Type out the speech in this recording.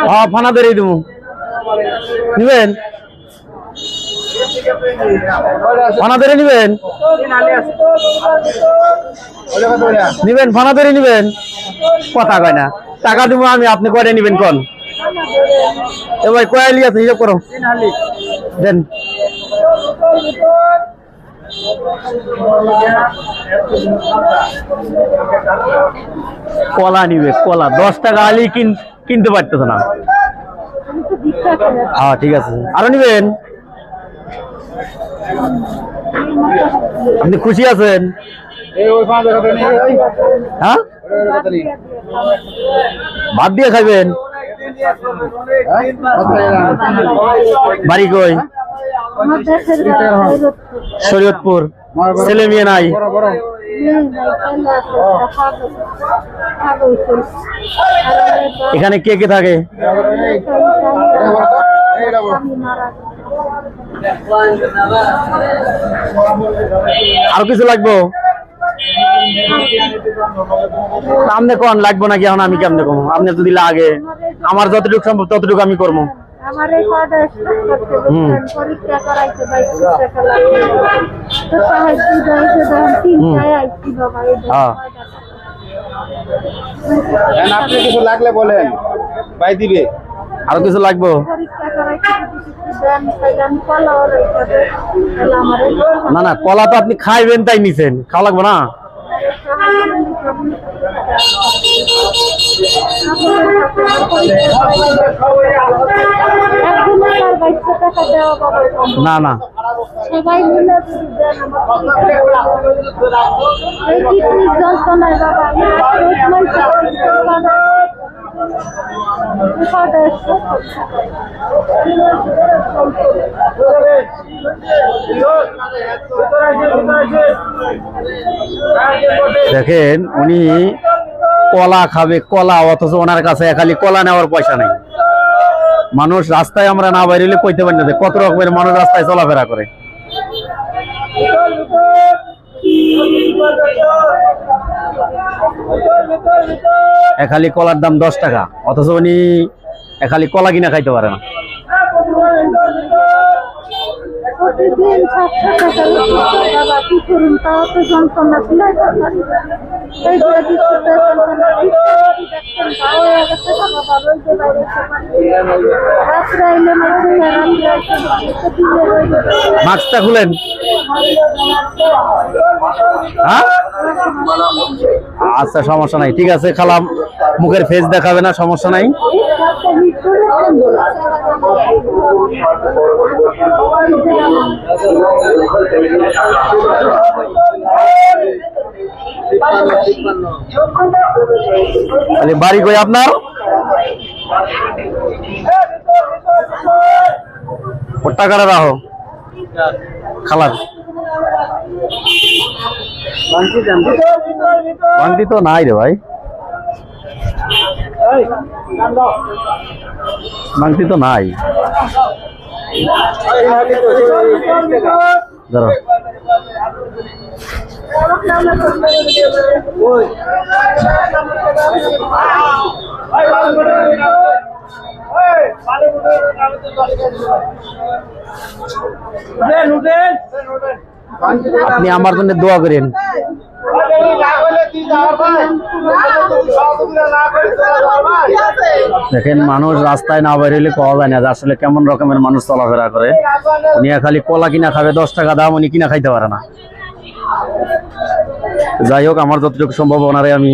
হ্যাঁ ফানা ধরে দেবো নিবেন ফানা ধরে নিবেন নিবেন ফানা ধরে নিবেন কথা কয় না টাকা দিব আমি আপনি করে নিবেন কোন এবার কয়ালি আছে হিসাব করো দেন কলা নিবে কলা 10 টাকা আলি কিনতে পারতেছে না হ্যাঁ ঠিক আছে আরো নিবেন আপনি খুশি আছেন হ্যাঁ ভাত দিয়ে খাইবেন বাড়ি কই শরীয়তপুর ছেলে মেয়ে নাই এখানে কে কে থাকে আরো কিছু লাগবো আপনি কোন লাগবো নাকি এখন আমি কেমনে কম আপনি যদি লাগে আমার যতটুকু সম্ভব ততটুকু আমি করবো আপনি কিছু লাগলে বলেন ভাই দিবে আরো কিছু লাগবো না না কলা তো আপনি খাইবেন তাই নিছেন খাওয়া লাগবে না না না সবাই মিলে দেখেন উনি কলা খাবে কলা অথচ ওনার কাছে খালি কলা নেওয়ার পয়সা নেই মানুষ রাস্তায় আমরা না বাইরে কইতে পারি না কত রকমের মানুষ রাস্তায় চলাফেরা করে খালি কলার দাম 10 টাকা অথচ উনি খালি কলা কিনা খাইতে পারে না প্রতিদিন 700 টাকা কি করুন তাও তো যন্ত্রণা ছিলাই এই মাস্কটা খুলেন আচ্ছা সমস্যা নাই ঠিক আছে খালাম মুখের ফেস দেখাবে না সমস্যা নাই বাড়ি কই আপনার টাকাটা রাখো খালার বান্তি তো নাই রে ভাই বান্তি তো নাই ধরো আপনি আমার জন্য দোয়া করেন দেখেন মানুষ রাস্তায় না বের হলে পাওয়া যায় না আসলে কেমন রকমের মানুষ চলাফেরা করে উনি খালি কলা কিনা খাবে 10 টাকা দাম উনি কিনা খাইতে পারে না যাই হোক আমার যতটুকু সম্ভব ওনারে আমি